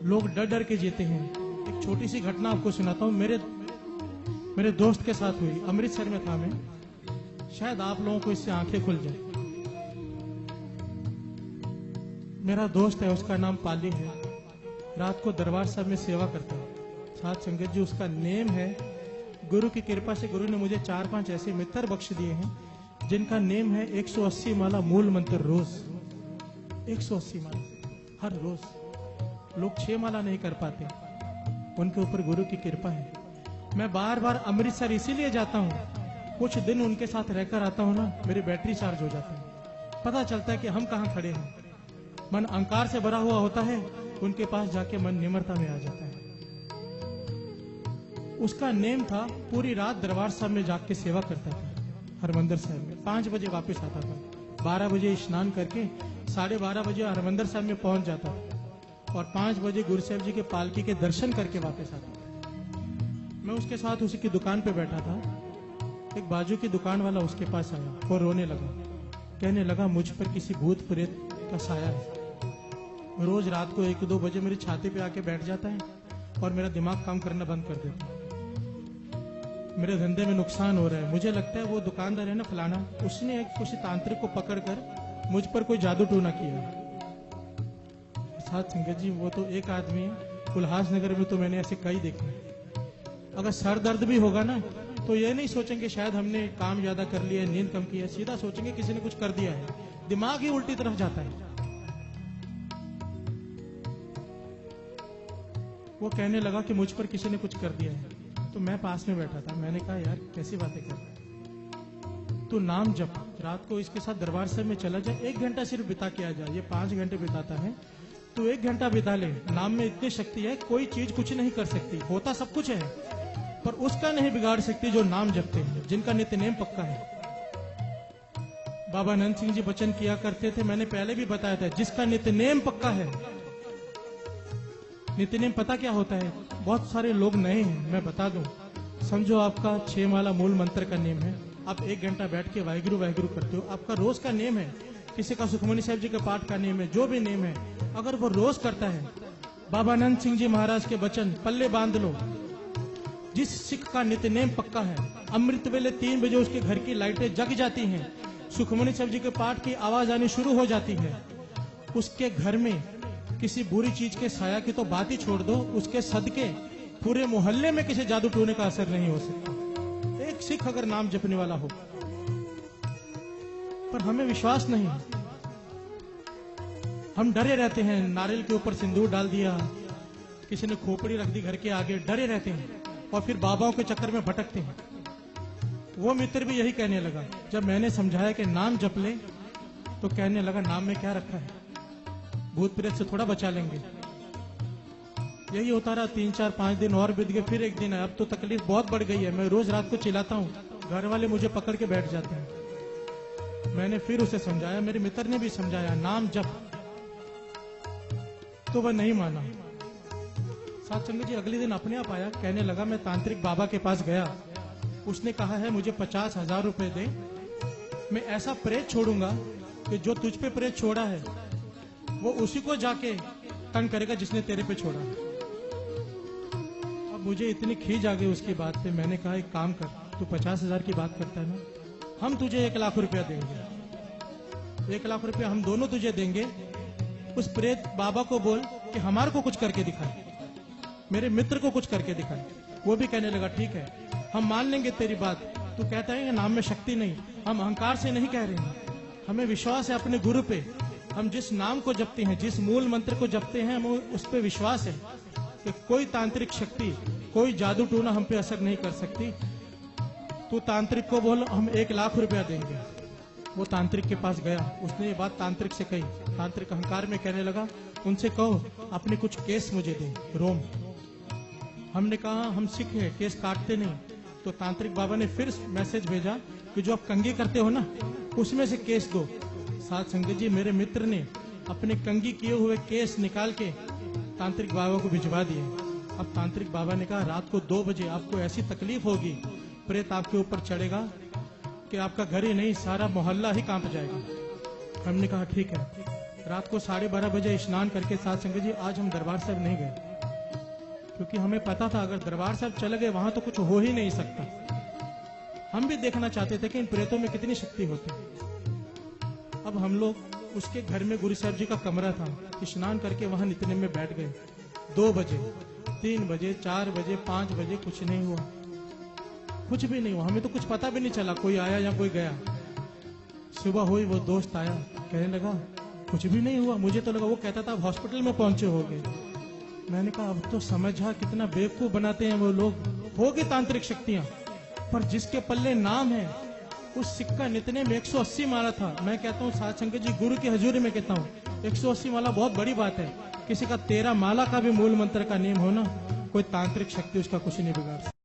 लोग डर डर के जीते हैं। एक छोटी सी घटना आपको सुनाता हूँ, मेरे दोस्त के साथ हुई। अमृतसर में था मैं, शायद आप लोगों को इससे आंखें खुल जाए। मेरा दोस्त है, उसका नाम पाली है, रात को दरबार साहब में सेवा करता है। साथ संगत जी, उसका नेम है, गुरु की कृपा से गुरु ने मुझे 4-5 ऐसे मित्र बख्श दिए हैं जिनका नेम है 180 माला मूल मंत्र रोज। 180 माला हर रोज। लोग 6 माला नहीं कर पाते, उनके ऊपर गुरु की कृपा है। मैं बार बार अमृतसर इसीलिए जाता हूँ, कुछ दिन उनके साथ रहकर आता हूँ ना, मेरी बैटरी चार्ज हो जाती है। पता चलता है कि हम कहाँ खड़े हैं। मन अहंकार से भरा हुआ होता है, उनके पास जाके मन निम्रता में आ जाता है। उसका नेम था, पूरी रात दरबार साहब में जाग के सेवा करता था हरमंदिर साहब में। 5 बजे वापस आता था, 12 बजे स्नान करके 12:30 बजे हरमंदिर साहब में पहुंच जाता और 5 बजे गुरु साहब जी के पालकी के दर्शन करके वापस आता। मैं उसके साथ उसी की दुकान पे बैठा था। एक बाजू की दुकान वाला उसके पास आया और रोने लगा, कहने लगा मुझ पर किसी भूत प्रेत का साया है। रोज रात को 1-2 बजे मेरी छाती पे आके बैठ जाता है और मेरा दिमाग काम करना बंद कर देता है। मेरे धंधे में नुकसान हो रहा है। मुझे लगता है वो दुकानदार है ना फलाना, उसने एक किसी तांत्रिक को पकड़कर मुझ पर कोई जादू टोना किया। साथ संगत जी, वो तो एक आदमी है, उल्लासनगर में तो मैंने ऐसे कई देखे। अगर सर दर्द भी होगा ना तो ये नहीं सोचेंगे शायद हमने काम ज्यादा कर लिया, नींद कम की है, सीधा सोचेंगे किसी ने कुछ कर दिया है। दिमाग ही उल्टी तरफ जाता है। वो कहने लगा कि मुझ पर किसी ने कुछ कर दिया है। तो मैं पास में बैठा था, मैंने कहा यार कैसी बातें कर रहा है, तू नाम जप, रात को इसके साथ दरबार साहब में चला जाए, 1 घंटा सिर्फ बिता के आ जाए। ये 5 घंटे बिताता है, तू 1 घंटा बिता ले। नाम में इतनी शक्ति है, कोई चीज कुछ नहीं कर सकती। होता सब कुछ है पर उसका नहीं बिगाड़ सकती जो नाम जपते हैं, जिनका नित्य नेम पक्का है। बाबा नंद सिंह जी वचन किया करते थे, मैंने पहले भी बताया था, जिसका नित्य नेम पक्का है। नित्य नेम पता क्या होता है? बहुत सारे लोग नए हैं, मैं बता दूं। समझो आपका 6 माला मूल मंत्र का नेम है, आप 1 घंटा बैठ के वाहिगुरु वाहिगुरु करते हो, आपका रोज का नेम है। किसी का सुखमनी साहब जी के पाठ का नेम है, जो भी नेम है, अगर वो रोज करता है, बाबा नंद सिंह जी महाराज के वचन पल्ले बांध लो। जिस सिख का नित्य नेम पक्का है, अमृत वेले 3 बजे उसके घर की लाइटें जग जाती हैं, सुखमनी साहब जी के पाठ की आवाज आनी शुरू हो जाती है, उसके घर में किसी बुरी चीज के साया की तो बात ही छोड़ दो, उसके सदके पूरे मोहल्ले में किसी जादू टोने का असर नहीं हो सकता। एक सिख अगर नाम जपने वाला हो, पर हमें विश्वास नहीं है। हम डरे रहते हैं, नारियल के ऊपर सिंदूर डाल दिया, किसी ने खोपड़ी रख दी घर के आगे, डरे रहते हैं और फिर बाबाओं के चक्कर में भटकते हैं। वो मित्र भी यही कहने लगा, जब मैंने समझाया कि नाम जप ले, तो कहने लगा नाम में क्या रखा है, भूत प्रेत से थोड़ा बचा लेंगे। यही होता रहा, 3-4-5 दिन और बीत गए, फिर एक दिन है। अब तो तकलीफ बहुत बढ़ गई है, मैं रोज रात को चिल्लाता हूँ, घर वाले मुझे पकड़ के बैठ जाते हैं। मैंने फिर उसे समझाया, मेरे मित्र ने भी समझाया, नाम जप, तो वह नहीं माना। साथ संगत जी, अगले दिन अपने आप आया, कहने लगा मैं तांत्रिक बाबा के पास गया, उसने कहा है मुझे 50,000 रुपए दे, मैं ऐसा प्रेत छोड़ूंगा कि जो तुझ पे प्रेत छोड़ा है वो उसी को जाके तंग करेगा जिसने तेरे पे छोड़ा है। अब मुझे इतनी खींच आ गई उसकी बात पे, मैंने कहा एक काम कर, तू 50,000 की बात करता है ना, हम तुझे 1 लाख रुपया देंगे, 1 लाख रुपया हम दोनों तुझे देंगे। उस प्रेत बाबा को बोल कि हमारे को कुछ करके दिखाए, मेरे मित्र को कुछ करके दिखाए। वो भी कहने लगा ठीक है, हम मान लेंगे तेरी बात। तू कहता है नाम में शक्ति नहीं, हम अहंकार से नहीं कह रहे हैं, हमें विश्वास है अपने गुरु पे। हम जिस नाम को जपते हैं, जिस मूल मंत्र को जपते हैं, हमें उस पे विश्वास है कि कोई तांत्रिक शक्ति, कोई जादू टोना हम पे असर नहीं कर सकती। तू तांत्रिक को बोल हम 1 लाख रुपया देंगे। वो तांत्रिक के पास गया, उसने ये बात तांत्रिक से कही। तांत्रिक अहंकार में कहने लगा, उनसे कहो अपने कुछ केस मुझे दे, रोम। हमने कहा हम सिख हैं, केस काटते नहीं। तो तांत्रिक बाबा ने फिर मैसेज भेजा कि जो आप कंघी करते हो ना, उसमें से केस दो। साथ संगत जी, मेरे मित्र ने अपने कंघी किए हुए केस निकाल के तांत्रिक बाबा को भिजवा दिए। अब तांत्रिक बाबा ने कहा रात को 2 बजे आपको ऐसी तकलीफ होगी, प्रेत आपके ऊपर चढ़ेगा कि आपका घर ही नहीं सारा मोहल्ला ही कांप जाएगा। हमने कहा ठीक है। रात को 12:30 बजे स्नान करके साथ संगत जी आज हम दरबार साहब नहीं गए, क्योंकि हमें पता था अगर दरबार साहब चले गए वहां तो कुछ हो ही नहीं सकता। हम भी देखना चाहते थे कि इन प्रेतों में कितनी शक्ति होती है। अब हम लोग उसके घर में गुरु साहब जी का कमरा था, स्नान करके वहां नितने में बैठ गए। 2 बजे, 3 बजे, 4 बजे, 5 बजे कुछ नहीं हुआ, कुछ भी नहीं हुआ। हमें तो कुछ पता भी नहीं चला कोई आया या कोई गया। सुबह हुई, वो दोस्त आया, कहने लगा कुछ भी नहीं हुआ। मुझे तो लगा वो कहता था आप हॉस्पिटल में पहुंचे होगे। मैंने कहा अब तो समझा कितना बेवकूफ बनाते हैं वो लोग। होगी तांत्रिक शक्तियां, पर जिसके पल्ले नाम है उस सिक्का नितने में 180 माला था। मैं कहता हूँ साथ संगत जी गुरु की हजूरी में कहता हूँ 180 माला बहुत बड़ी बात है। किसी का 13 माला का भी मूल मंत्र का नियम हो ना, कोई तांत्रिक शक्ति उसका कुछ नहीं बिगाड़ सकती।